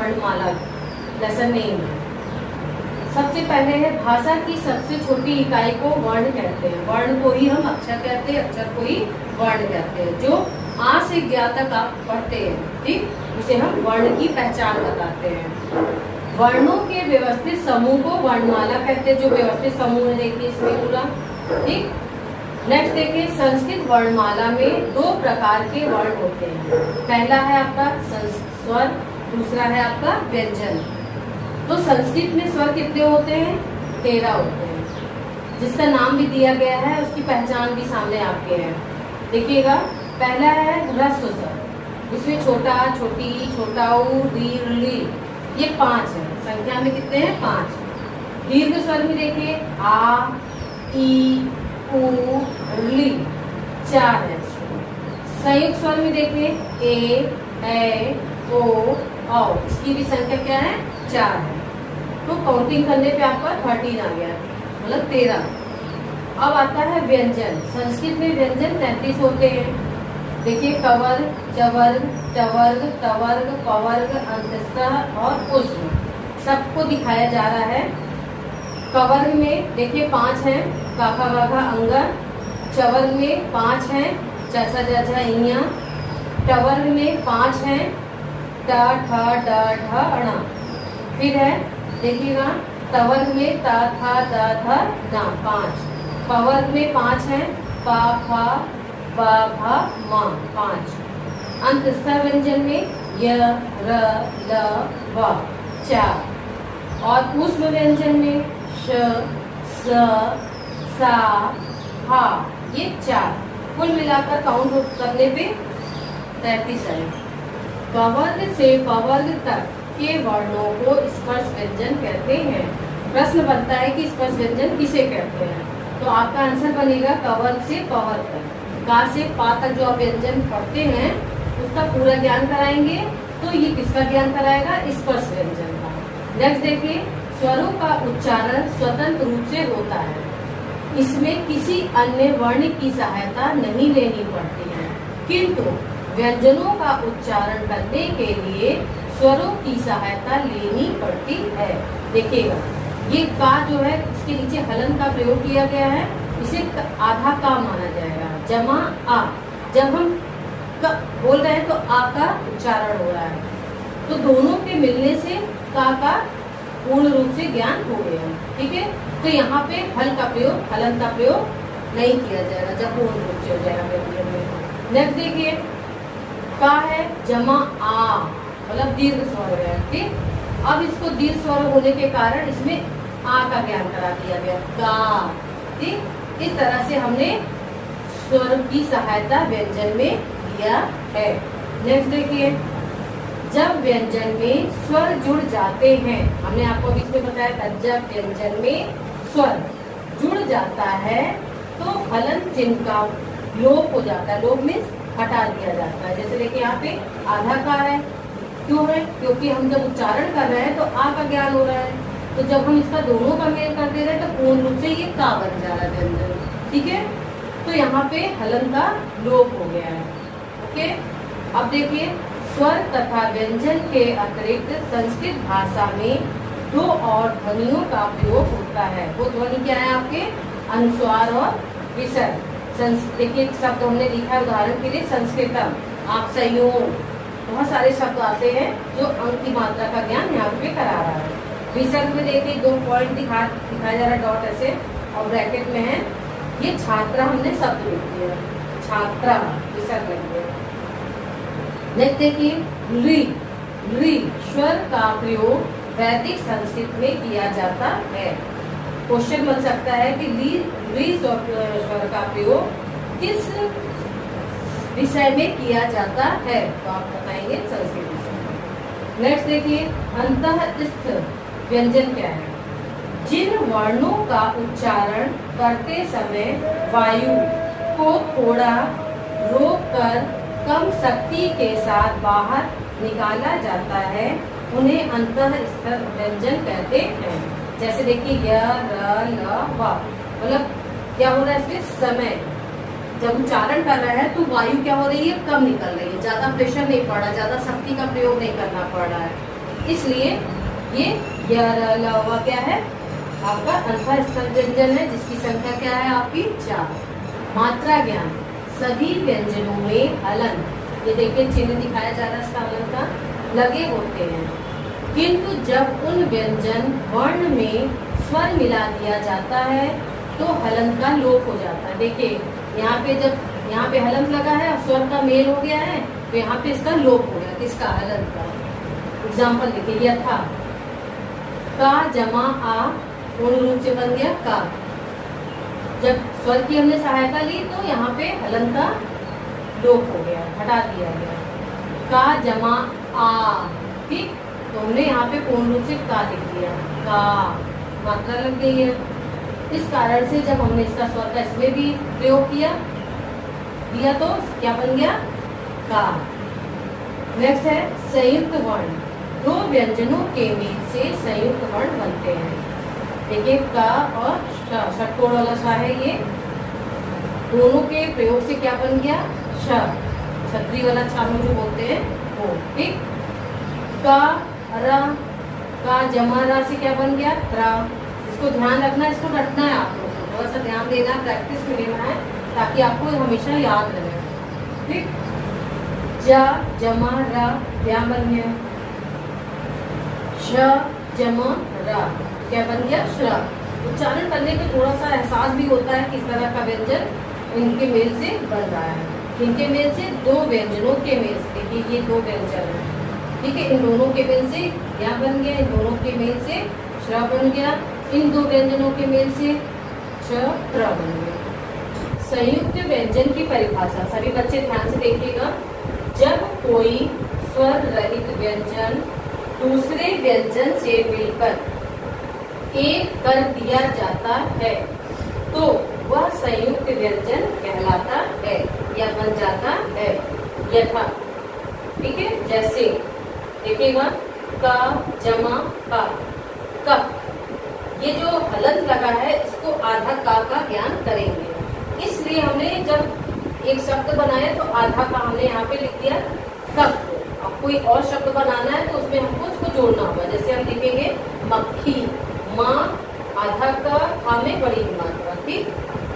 वर्णमाला lesson name. सबसे पहले है भाषा की सबसे छोटी इकाई को वर्ण कहते हैं। वर्ण को ही हम अक्षर कहते हैं, अक्षर को ही वर्ण कहते हैं। जो आ से ज्ञा तक आप पढ़ते हैं, ठीक, उसे हम वर्ण की पहचान बताते हैं। वर्णों के व्यवस्थित समूह को वर्णमाला कहते हैं। जो व्यवस्थित समूह है देखिए इसमें पूरा, ठीक। नेक्स्ट देखिए, संस्कृत वर्णमाला में दो प्रकार के वर्ण होते हैं। पहला है आपका स्वर, दूसरा है आपका व्यंजन। तो संस्कृत में स्वर कितने होते हैं? 13 होते हैं, जिसका नाम भी दिया गया है, उसकी पहचान भी सामने आपके है। देखिएगा, पहला है ह्रस्व स्वर, इसमें छोटा, छोटी, छोटा ऊ, दीर्घ, ली, ये 5 है। संख्या में कितने हैं? 5। दीर्घ स्वर में देखिए आ, ई, उ, ली, 4 है। संयुक्त स्वर में देखिए ए, ओ, औ, इसकी भी संख्या क्या है? 4 है। तो काउंटिंग करने पे आपका 13 आ गया, मतलब 13। अब आता है व्यंजन। संस्कृत में व्यंजन 33 होते हैं। देखिए कवर्ग, चवर्ग, टवर्ग, तवर्ग, पवर्ग, अंतस्थ और पुष्प, सबको दिखाया जा रहा है। कवर्ग में देखिए 5 हैं, काका वाघा अंगा। चवर्ग में 5 हैं, चसा जझा इया। टवर्ग में 5 हैं, ट, ठ, ड, ढ, अणा। फिर है देखिएगा, तवर्ग में त, थ, द, ध, द, 5। पवर्ग में 5 हैं, प, फ, ब, भ, म, 5। अंतस्थ व्यंजन में य, र, ल, व, 4। और पुष्प व्यंजन में श, स, सा, हा, ये 4। कुल मिलाकर काउंट करने पे 33 है। कवर्ग से पवर्ग तक के वर्णों को स्पर्श व्यंजन कहते हैं। प्रश्न बनता है कि स्पर्श व्यंजन किसे कहते हैं? तो आपका आंसर बनेगा कवर्ग से पवर्ग तक। का से पा तक जो आप व्यंजन पढ़ते हैं उसका पूरा ज्ञान कराएंगे, तो ये किसका ज्ञान कराएगा? स्पर्श व्यंजन का। नेक्स्ट देखिए, स्वरों का उच्चारण स्वतंत्र रूप से होता है। इसमें किसी अन्य वर्ण की सहायता नहीं लेनी पड़ती है, किंतु व्यंजनों का उच्चारण करने के लिए स्वरों की सहायता लेनी पड़ती है। देखिएगा, ये का जो है इसके नीचे हलन का प्रयोग किया गया है, इसे आधा का माना जाएगा, जमा आ। जब हम क बोल रहे हैं तो आ का उच्चारण हो रहा है, तो दोनों के मिलने से का पूर्ण रूप से ज्ञान हो गया। ठीक है, तो यहाँ पे हल का प्रयोग, हलन का प्रयोग नहीं किया जाएगा जब पूर्ण रूप से हो जाएगा। नेक्स्ट देखिए, का है जमा आ, मतलब दीर्घ स्वर है। ठीक, अब इसको दीर्घ स्वर होने के कारण इसमें आ का ज्ञान करा दिया गया, का। ठीक, इस तरह से हमने स्वर की सहायता व्यंजन में दिया है। नेक्स्ट देखिए, जब व्यंजन में स्वर जुड़ जाते हैं, हमने आपको अभी इसमें बताया था, जब व्यंजन में स्वर जुड़ जाता है तो हलन चिन्ह का लोप हो जाता है। लोप में हटा दिया जाता है। जैसे देखिए यहाँ पे आधा का है, क्यों है? क्योंकि हम जब उच्चारण कर रहे हैं तो आ का ज्ञान हो रहा है, तो जब हम इसका दोनों का मेल कर दे रहे हैं तो पूर्ण रूप से ये का बन जा रहा है व्यंजन। ठीक है, तो यहाँ पे हलन का लोप हो गया है। ओके, अब देखिए, स्वर तथा व्यंजन के अतिरिक्त संस्कृत भाषा में 2 और ध्वनियों का प्रयोग होता है। वो ध्वनि क्या है आपके? अनुस्वार और विसर्ग। देखिए शब्द हमने लिखा है उदाहरण के लिए, संस्कृतम, आप संयोग, बहुत सारे शब्द आते हैं जो अंक की मात्रा का ज्ञान यहाँ पे करा रहा है। विसर्ग में देखिए 2 पॉइंट दिखाया जा रहा है, डॉट ऐसे और ब्रैकेट में है, ये छात्रा हमने शब्द लिख दिया, छात्रा विसर्ग लग गया। नेक्स्ट देखिए, री स्वर का प्रयोग वैदिक संस्कृत में किया जाता है। क्वेश्चन बन सकता है कि री स्वर का प्रयोग किस विषय में किया जाता है, तो आप बताएंगे संस्कृत विषय। नेक्स्ट देखिए, अंतःस्थ व्यंजन क्या है? जिन वर्णों का उच्चारण करते समय वायु को थोड़ा रोककर कम शक्ति के साथ बाहर निकाला जाता है, उन्हें अंतःस्थ व्यंजन कहते हैं। जैसे देखिए य, र, ल, व, मतलब क्या हो रहा है इसमें? समय जब उच्चारण कर रहा है तो वायु क्या हो रही है? कम निकल रही है, ज्यादा प्रेशर नहीं पड़ रहा, ज्यादा शक्ति का प्रयोग नहीं करना पड़ रहा है। इसलिए ये य र ल व क्या है आपका अल्फा स्थल व्यंजन है, जिसकी संख्या क्या है आपकी 4। मात्रा ज्ञान, सभी व्यंजनों में हलन, ये देखिए चिन्ह दिखाया जा रहा है इसका हलन का, लगे होते हैं, किंतु जब उन व्यंजन वर्ण में स्वर मिला दिया जाता है तो हलन का लोप हो जाता है। देखिए यहाँ पे जब यहाँ पे हलन लगा है और स्वर का मेल हो गया है तो यहाँ पे इसका लोप हो गया, किसका, हलन का। एग्जाम्पल देखिए, यथा का जमा आ पूर्ण रूप से बन गया का। जब स्वर की हमने सहायता ली तो यहाँ पे हलन का लोप हो गया, हटा दिया गया। का जमा आ, ठीक, तो हमने यहाँ पे पूर्ण रूप से का लिख दिया, का मात्रा लग गई है। इस कारण से जब हमने इसका स्वर का इसमें भी प्रयोग दिया तो क्या बन गया, का। नेक्स्ट है संयुक्त वर्ण, दो व्यंजनों के मेल से संयुक्त वर्ण बनते हैं। देखिए का और श, षटकोण वाला श है, ये दोनों के प्रयोग से क्या बन गया, श, छतरी वाला छानो जो बोलते हैं वो, ठीक। का रा, का जमा रा से क्या बन गया, त्रा। इसको ध्यान रखना, इसको रटना है आप लोगों को, थोड़ा सा ध्यान देना, प्रैक्टिस में लेना है ताकि आपको हमेशा याद रहे, ठीक। जा जमा रा क्या बन गया, श जमा रा क्या बन गया, श्र। उच्चारण करने पे थोड़ा सा एहसास भी होता है किस तरह का व्यंजन इनके मेल से बन रहा है। इनके मेल से, दो व्यंजनों के मेल से, देखिए ये दो व्यंजन है, ठीक है, इन दोनों के मेल से क्या बन गया, इन दोनों के मेल से श्र बन गया, इन दो व्यंजनों के मेल से च प्र बन गया। संयुक्त व्यंजन की परिभाषा, सभी बच्चे ध्यान से देखिएगा। जब कोई स्वर रहित व्यंजन दूसरे व्यंजन से मिलकर एक कर दिया जाता है तो वह संयुक्त व्यंजन कहलाता है या बन जाता है। यथा, ठीक है, जैसे देखिएगा का जमा का, कप, ये जो हलंत लगा है इसको आधा का ज्ञान करेंगे। इसलिए हमने जब एक शब्द बनाया तो आधा का हमने यहाँ पे लिख दिया कप। अब कोई और शब्द बनाना है तो उसमें हमको उसको जोड़ना होगा। जैसे हम लिखेंगे मक्खी, माँ आधा का, खा में बड़ी मात्रा, ठीक,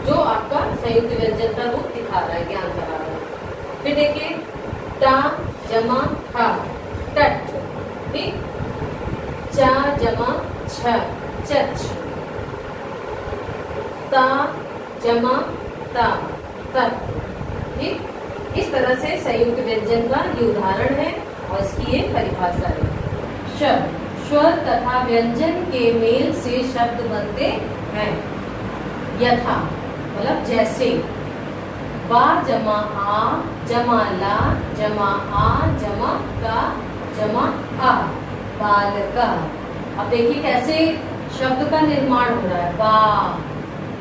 जो आपका संयुक्त व्यंजन का रूप दिखा रहा है, ज्ञान करा रहा है। फिर देखिए टा जमा ठा, टट, ठीक, चा जमा छ, चच, ता जमा ता, तत, ठीक। इस तरह से संयुक्त व्यंजन का ये उदाहरण है और इसकी ये परिभाषा है। शब्द, स्वर तथा व्यंजन के मेल से शब्द बनते हैं। यथा मतलब जैसे, बा जमा आ जमा ला जमा आ जमा का जमा आ, बाल का। अब देखिए कैसे शब्द का निर्माण हो रहा है, बा,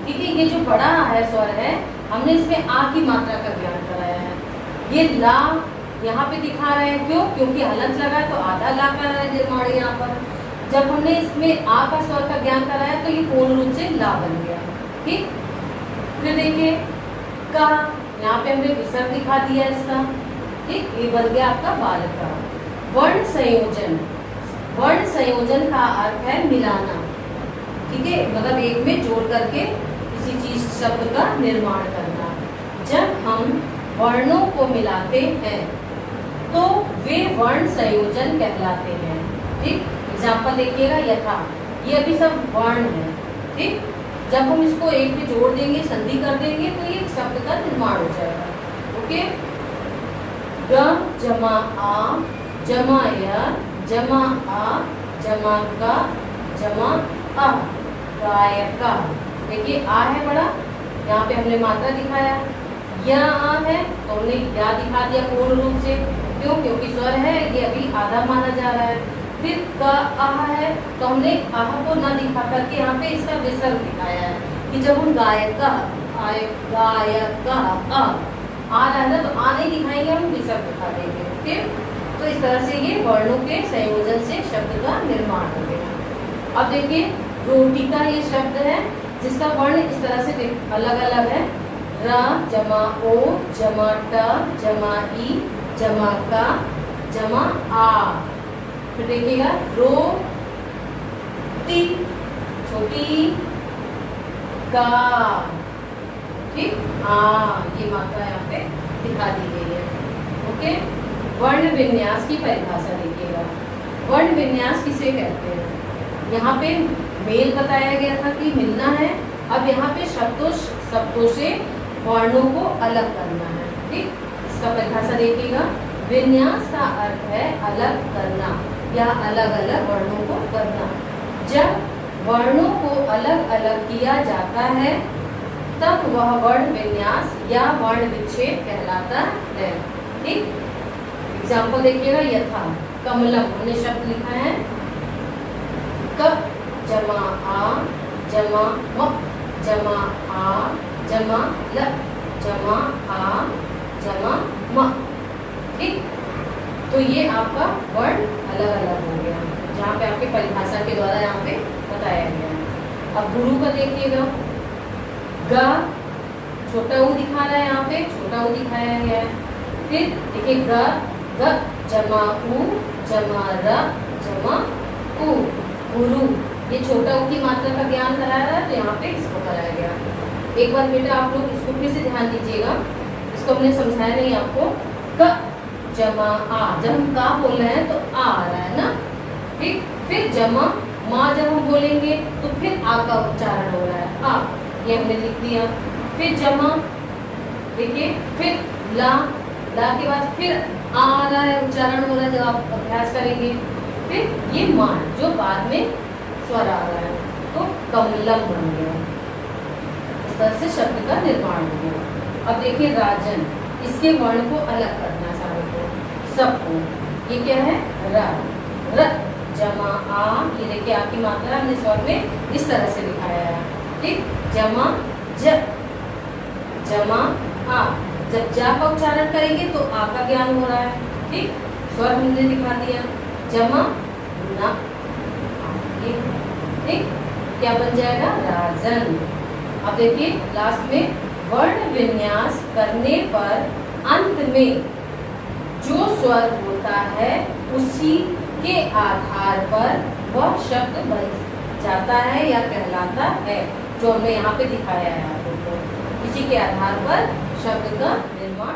ठीक है, ये जो बड़ा है स्वर है हमने इसमें आ की मात्रा का ज्ञान कराया है। ये ला यहाँ पे दिखा रहे हैं, क्यों, क्योंकि हलंत लगा तो आधा ला का निर्माण यहाँ पर। जब हमने इसमें आ का स्वर का ज्ञान कराया तो ये पूर्ण रूप से ला बन गया, ठीक। फिर देखिए का, यहाँ पे हमने विसर्ग दिखा दिया इसका, ठीक, ये बन गया आपका बाल का। वर्ण संयोजन, वर्ण संयोजन का अर्थ है मिलाना, ठीक है, मतलब एक में जोड़ करके किसी चीज शब्द का निर्माण करना। जब हम वर्णों को मिलाते हैं तो वे वर्ण संयोजन कहलाते हैं, ठीक। एग्जाम्पल देखिएगा, यथा, ये अभी सब वर्ण है, ठीक। जब हम इसको एक में जोड़ देंगे, संधि कर देंगे तो ये शब्द का निर्माण हो जाएगा। ओके, ग जमा आ जमा य जमा आ जमा का जमा आ, गायका। देखिए आ है बड़ा, यहाँ पे हमने मात्रा दिखाया। या आ है तो हमने या दिखा दिया पूर्ण रूप से, क्यों, क्योंकि स्वर है, ये अभी आधा माना जा रहा है। फिर का आह है तो हमने आह को ना दिखा करके यहाँ पे इसका विसर्ग दिखाया है कि जब हम गायका गायका आ रहा है ना तो आ नहीं दिखाएंगे, हम विसर्ग दिखा देंगे, ठीक। तो इस तरह से ये वर्णों के संयोजन से शब्द का निर्माण हो गया। अब देखिए रोटी का ये शब्द है जिसका वर्ण इस तरह से अलग अलग है। र जमा ओ जमा ट जमा ई जमा का जमा आ, फिर देखिएगा रो टी छोटी का, ठीक। ये मात्रा यहाँ पे दिखा दी गई है। ओके, वर्ण विन्यास की परिभाषा देखिएगा। वर्ण विन्यास किसे कहते हैं? यहाँ पे मेल बताया गया था कि मिलना है, अब यहाँ पे शब्दों से वर्णों को अलग करना है, ठीक। इसका परिभाषा देखिएगा। विन्यास का अर्थ है अलग करना या अलग अलग वर्णों को करना। जब वर्णों को अलग अलग किया जाता है तब वह वर्ण विन्यास या वर्ण विच्छेद कहलाता है, ठीक। एग्जाम्पल देखिएगा, यथा कमलम, हमने शब्द लिखा है क जमा आ जमा म जमा आ जमा ल जमा आ जमा म, ठीक। तो ये आपका वर्ण अलग अलग हो गया, जहाँ पे आपके परिभाषा के द्वारा यहाँ पे बताया गया है। अब गुरु का देखिएगा, ग छोटा ऊ दिखा रहा है, यहाँ पे छोटा ऊ दिखाया गया है। फिर देखिए ग जमा ऊ जमा र जमा उ, गुरु। ये छोटा ऊ की मात्रा का ज्ञान कराया रहा है, तो यहाँ पे इसको कराया गया। एक बार बेटा आप लोग इसको फिर से ध्यान दीजिएगा, इसको हमने समझाया नहीं आपको। क जमा आ, जब हम का बोल रहे हैं तो आ रहा है ना, ठीक। फिर जमा माँ जब हम बोलेंगे तो फिर आ का उच्चारण हो रहा है, आ, ये हमने लिख दिया। फिर जमा, देखिए, फिर ला के बाद फिर आ रहा है, उच्चारण हो रहा है जब आप अभ्यास करेंगे। फिर ये माँ जो बाद में स्वर आ रहा है, तो कमलम बन गया। इस तरह से शब्द का निर्माण हो गया। अब देखिए राजन, इसके वर्ण को अलग करना, सारे को, सबको। ये क्या है? र, र जमा आ, ये देखिए आपकी मात्रा हमने स्वर में इस तरह से दिखाया है, ठीक। जमा ज जमा आ, जब जा का उच्चारण करेंगे तो आ का ज्ञान हो रहा है, ठीक। स्वर हमने दिखा दिया। जमा ना, ठीक। क्या बन जाएगा? राजन। अब देखिए लास्ट में वर्ण विन्यास करने पर अंत में जो स्वर होता है उसी के आधार पर वह शब्द बन जाता है या कहलाता है, जो हमने यहाँ पे दिखाया है आप लोगों को। इसी के आधार पर शब्द का निर्माण